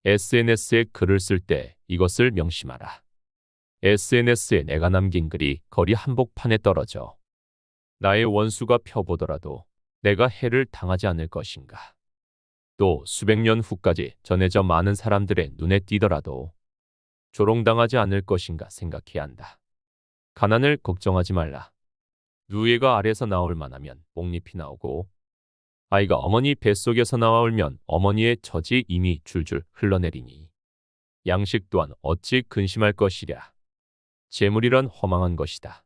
SNS에 글을 쓸 때 이것을 명심하라. SNS에 내가 남긴 글이 거리 한복판에 떨어져 나의 원수가 펴보더라도 내가 해를 당하지 않을 것인가. 또 수백 년 후까지 전해져 많은 사람들의 눈에 띄더라도 조롱당하지 않을 것인가 생각해야 한다. 가난을 걱정하지 말라. 누에가 알에서 나올 만하면 목잎이 나오고 아이가 어머니 뱃속에서 나와 울면 어머니의 젖이 이미 줄줄 흘러내리니 양식 또한 어찌 근심할 것이랴. 재물이란 허망한 것이다.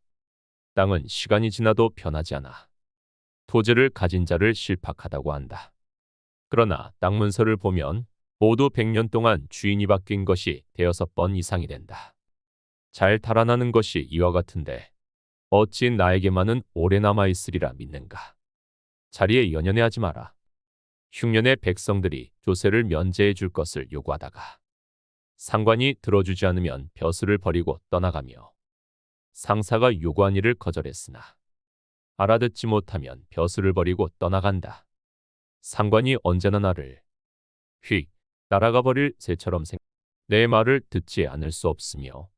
땅은 시간이 지나도 변하지 않아. 토지를 가진 자를 실팍하다고 한다. 그러나 땅 문서를 보면 모두 100년 동안 주인이 바뀐 것이 대여섯 번 이상이 된다. 잘 달아나는 것이 이와 같은데 어찌 나에게만은 오래 남아있으리라 믿는가. 자리에 연연해하지 마라. 흉년의 백성들이 조세를 면제해 줄 것을 요구하다가 상관이 들어주지 않으면 벼슬을 버리고 떠나가며 상사가 요구한 일을 거절했으나 알아듣지 못하면 벼슬을 버리고 떠나간다. 상관이 언제나 나를 휙 날아가 버릴 새처럼 내 말을 듣지 않을 수 없으며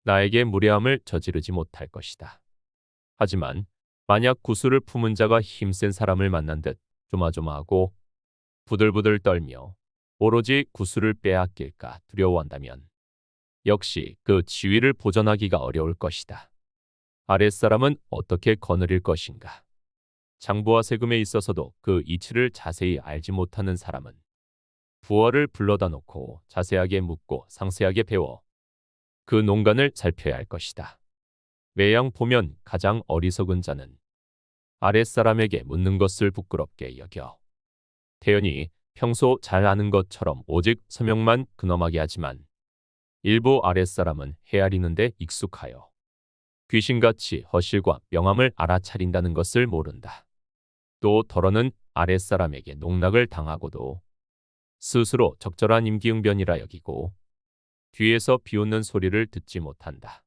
나에게 무례함을 저지르지 못할 것이다. 하지만 만약 구슬을 품은 자가 힘센 사람을 만난 듯 조마조마하고 부들부들 떨며 오로지 구슬을 빼앗길까 두려워한다면 역시 그 지위를 보전하기가 어려울 것이다. 아랫사람은 어떻게 거느릴 것인가. 장부와 세금에 있어서도 그 이치를 자세히 알지 못하는 사람은 부하를 불러다 놓고 자세하게 묻고 상세하게 배워 그 농간을 살펴야 할 것이다. 매양 보면 가장 어리석은 자는 아랫사람에게 묻는 것을 부끄럽게 여겨 태연히 평소 잘 아는 것처럼 오직 서명만 근엄하게 하지만 일부 아랫사람은 헤아리는 데 익숙하여 귀신같이 허실과 명함을 알아차린다는 것을 모른다. 또 더러는 아랫사람에게 농락을 당하고도 스스로 적절한 임기응변이라 여기고 뒤에서 비웃는 소리를 듣지 못한다.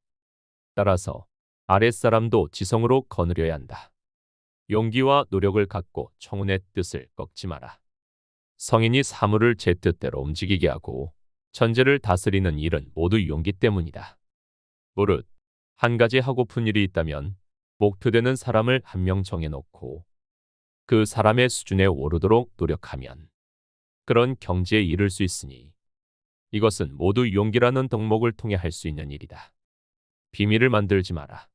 따라서 아랫사람도 지성으로 거느려야 한다. 용기와 노력을 갖고 청운의 뜻을 꺾지 마라. 성인이 사물을 제 뜻대로 움직이게 하고 천재를 다스리는 일은 모두 용기 때문이다. 무릇 한 가지 하고픈 일이 있다면 목표되는 사람을 한 명 정해놓고 그 사람의 수준에 오르도록 노력하면 그런 경지에 이를 수 있으니 이것은 모두 용기라는 덕목을 통해 할 수 있는 일이다. 비밀을 만들지 마라.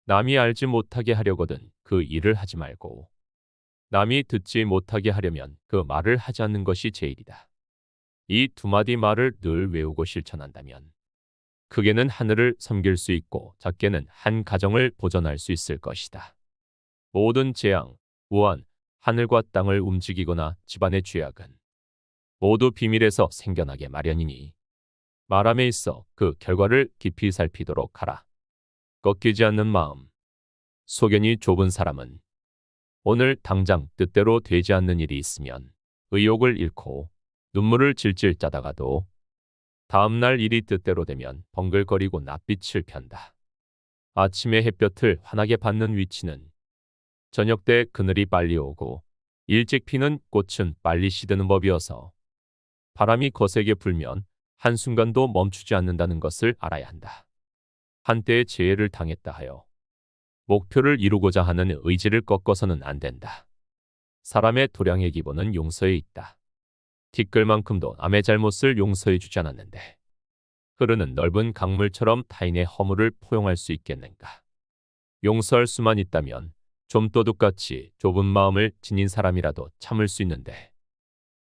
남이 알지 못하게 하려거든 그 일을 하지 말고 남이 듣지 못하게 하려면 그 말을 하지 않는 것이 제일이다. 이 두 마디 말을 늘 외우고 실천한다면 크게는 하늘을 섬길 수 있고 작게는 한 가정을 보존할 수 있을 것이다. 모든 재앙, 우한, 하늘과 땅을 움직이거나 집안의 죄악은 모두 비밀에서 생겨나게 마련이니 말함에 있어 그 결과를 깊이 살피도록 하라. 꺾이지 않는 마음. 소견이 좁은 사람은 오늘 당장 뜻대로 되지 않는 일이 있으면 의욕을 잃고 눈물을 질질 짜다가도 다음날 일이 뜻대로 되면 벙글거리고 낯빛을 편다. 아침에 햇볕을 환하게 받는 위치는 저녁 때 그늘이 빨리 오고 일찍 피는 꽃은 빨리 시드는 법이어서 바람이 거세게 불면 한순간도 멈추지 않는다는 것을 알아야 한다. 한때의 재해를 당했다 하여 목표를 이루고자 하는 의지를 꺾어서는 안 된다. 사람의 도량의 기본은 용서에 있다. 티끌만큼도 남의 잘못을 용서해 주지 않았는데 흐르는 넓은 강물처럼 타인의 허물을 포용할 수 있겠는가. 용서할 수만 있다면 좀도둑같이 좁은 마음을 지닌 사람이라도 참을 수 있는데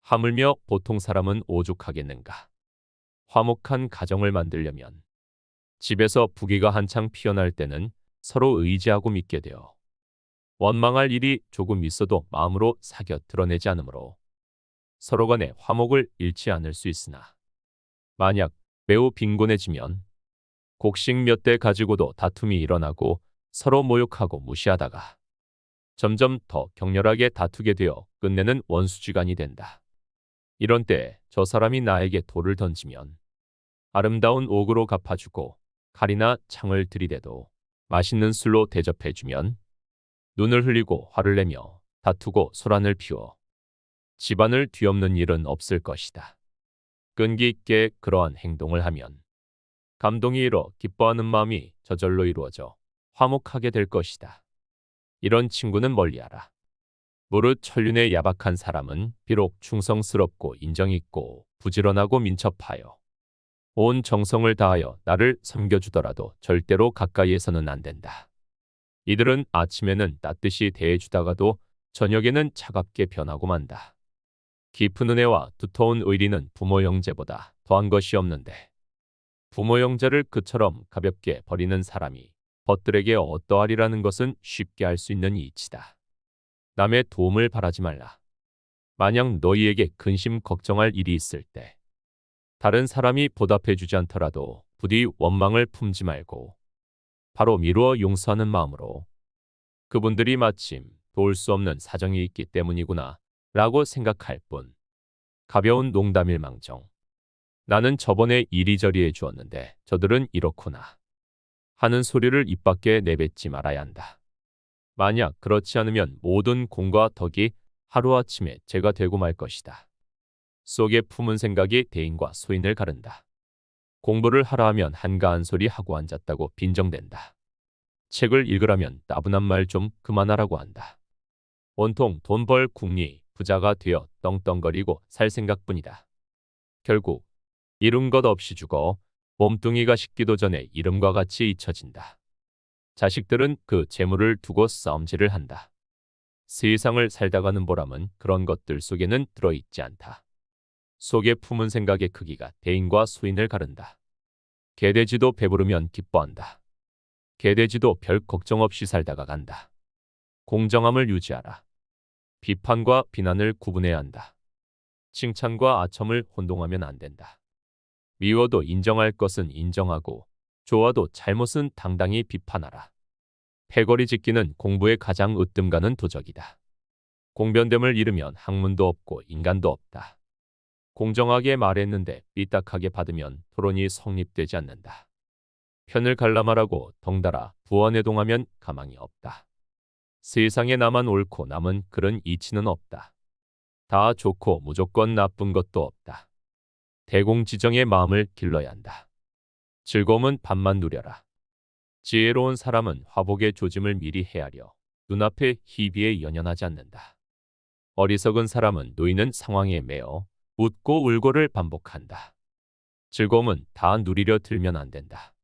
하물며 보통 사람은 오죽하겠는가. 화목한 가정을 만들려면 집에서 부귀가 한창 피어날 때는 서로 의지하고 믿게 되어 원망할 일이 조금 있어도 마음으로 사겨 드러내지 않으므로 서로 간의 화목을 잃지 않을 수 있으나 만약 매우 빈곤해지면 곡식 몇 대 가지고도 다툼이 일어나고 서로 모욕하고 무시하다가 점점 더 격렬하게 다투게 되어 끝내는 원수지간이 된다. 이런 때 저 사람이 나에게 돌을 던지면 아름다운 옥으로 갚아주고 칼이나 창을 들이대도 맛있는 술로 대접해주면 눈을 흘리고 화를 내며 다투고 소란을 피워 집안을 뒤엎는 일은 없을 것이다. 끈기 있게 그러한 행동을 하면 감동이 일어 기뻐하는 마음이 저절로 이루어져 화목하게 될 것이다. 이런 친구는 멀리하라. 무릇 천륜의 야박한 사람은 비록 충성스럽고 인정있고 부지런하고 민첩하여 온 정성을 다하여 나를 섬겨주더라도 절대로 가까이에서는 안 된다. 이들은 아침에는 따뜻이 대해주다가도 저녁에는 차갑게 변하고 만다. 깊은 은혜와 두터운 의리는 부모 형제보다 더한 것이 없는데 부모 형제를 그처럼 가볍게 버리는 사람이 벗들에게 어떠하리라는 것은 쉽게 알 수 있는 이치다. 남의 도움을 바라지 말라. 만약 너희에게 근심 걱정할 일이 있을 때 다른 사람이 보답해 주지 않더라도 부디 원망을 품지 말고 바로 미루어 용서하는 마음으로 그분들이 마침 도울 수 없는 사정이 있기 때문이구나 라고 생각할 뿐 가벼운 농담일망정 나는 저번에 이리저리 해주었는데 저들은 이렇구나 하는 소리를 입 밖에 내뱉지 말아야 한다. 만약 그렇지 않으면 모든 공과 덕이 하루아침에 재가 되고 말 것이다. 속에 품은 생각이 대인과 소인을 가른다. 공부를 하라 하면 한가한 소리 하고 앉았다고 빈정댄다. 책을 읽으라면 따분한 말 좀 그만하라고 한다. 온통 돈 벌 궁리 부자가 되어 떵떵거리고 살 생각뿐이다. 결국 이룬 것 없이 죽어 몸뚱이가 식기도 전에 이름과 같이 잊혀진다. 자식들은 그 재물을 두고 싸움질을 한다. 세상을 살다가는 보람은 그런 것들 속에는 들어있지 않다. 속에 품은 생각의 크기가 대인과 소인을 가른다. 개돼지도 배부르면 기뻐한다. 개돼지도 별 걱정 없이 살다가 간다. 공정함을 유지하라. 비판과 비난을 구분해야 한다. 칭찬과 아첨을 혼동하면 안 된다. 미워도 인정할 것은 인정하고 좋아도 잘못은 당당히 비판하라. 패거리 짓기는 공부에 가장 으뜸 가는 도적이다. 공변됨을 잃으면 학문도 없고 인간도 없다. 공정하게 말했는데 삐딱하게 받으면 토론이 성립되지 않는다. 편을 갈라말하고 덩달아 부언해동하면 가망이 없다. 세상에 나만 옳고 남은 그런 이치는 없다. 다 좋고 무조건 나쁜 것도 없다. 대공지정의 마음을 길러야 한다. 즐거움은 밥만 누려라. 지혜로운 사람은 화복의 조짐을 미리 헤아려 눈앞의 희비에 연연하지 않는다. 어리석은 사람은 놓이는 상황에 매어 웃고 울고를 반복한다. 즐거움은 다 누리려 들면 안 된다.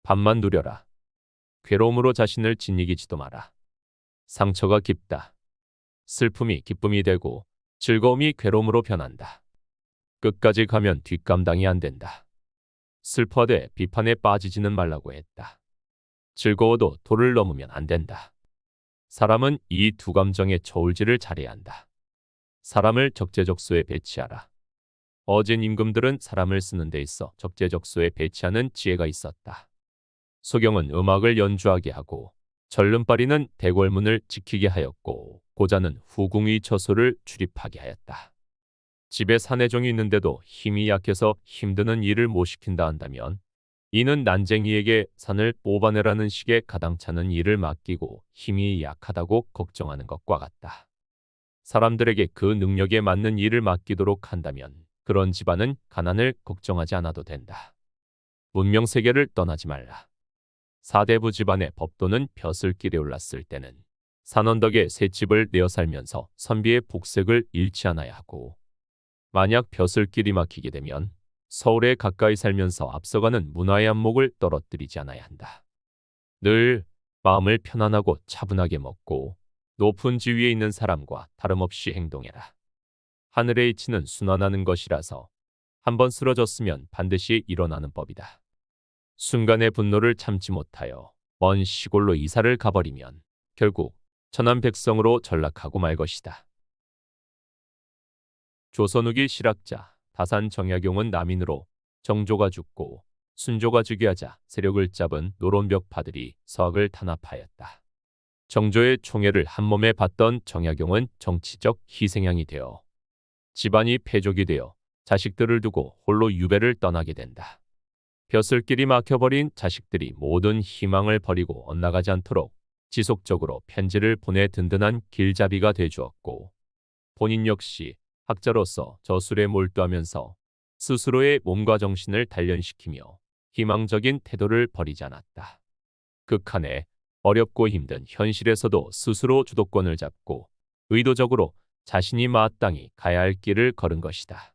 밥만 누려라. 괴로움으로 자신을 짓이기지도 마라. 상처가 깊다. 슬픔이 기쁨이 되고 즐거움이 괴로움으로 변한다. 끝까지 가면 뒷감당이 안 된다. 슬퍼하되 비판에 빠지지는 말라고 했다. 즐거워도 도를 넘으면 안 된다. 사람은 이 두 감정의 저울질을 잘해야 한다. 사람을 적재적소에 배치하라. 어진 임금들은 사람을 쓰는 데 있어 적재적소에 배치하는 지혜가 있었다. 소경은 음악을 연주하게 하고 절름발이는 대궐문을 지키게 하였고 고자는 후궁의 처소를 출입하게 하였다. 집에 사내종이 있는데도 힘이 약해서 힘드는 일을 못 시킨다 한다면 이는 난쟁이에게 산을 뽑아내라는 식의 가당찮은 일을 맡기고 힘이 약하다고 걱정하는 것과 같다. 사람들에게 그 능력에 맞는 일을 맡기도록 한다면 그런 집안은 가난을 걱정하지 않아도 된다. 문명세계를 떠나지 말라. 사대부 집안의 법도는 벼슬길에 올랐을 때는 산언덕에 새 집을 내어 살면서 선비의 복색을 잃지 않아야 하고 만약 벼슬길이 막히게 되면 서울에 가까이 살면서 앞서가는 문화의 안목을 떨어뜨리지 않아야 한다. 늘 마음을 편안하고 차분하게 먹고 높은 지위에 있는 사람과 다름없이 행동해라. 하늘의 이치는 순환하는 것이라서 한번 쓰러졌으면 반드시 일어나는 법이다. 순간의 분노를 참지 못하여 먼 시골로 이사를 가버리면 결국 천한 백성으로 전락하고 말 것이다. 조선 후기 실학자 다산 정약용은 남인으로 정조가 죽고 순조가 즉위하자 세력을 잡은 노론벽파들이 서학을 탄압하였다. 정조의 총애를 한몸에 받던 정약용은 정치적 희생양이 되어 집안이 패족이 되어 자식들을 두고 홀로 유배를 떠나게 된다. 벼슬길이 막혀버린 자식들이 모든 희망을 버리고 엇나가지 않도록 지속적으로 편지를 보내 든든한 길잡이가 돼주었고 본인 역시 학자로서 저술에 몰두하면서 스스로의 몸과 정신을 단련시키며 희망적인 태도를 버리지 않았다. 극한의 어렵고 힘든 현실에서도 스스로 주도권을 잡고 의도적으로 자신이 마땅히 가야 할 길을 걸은 것이다.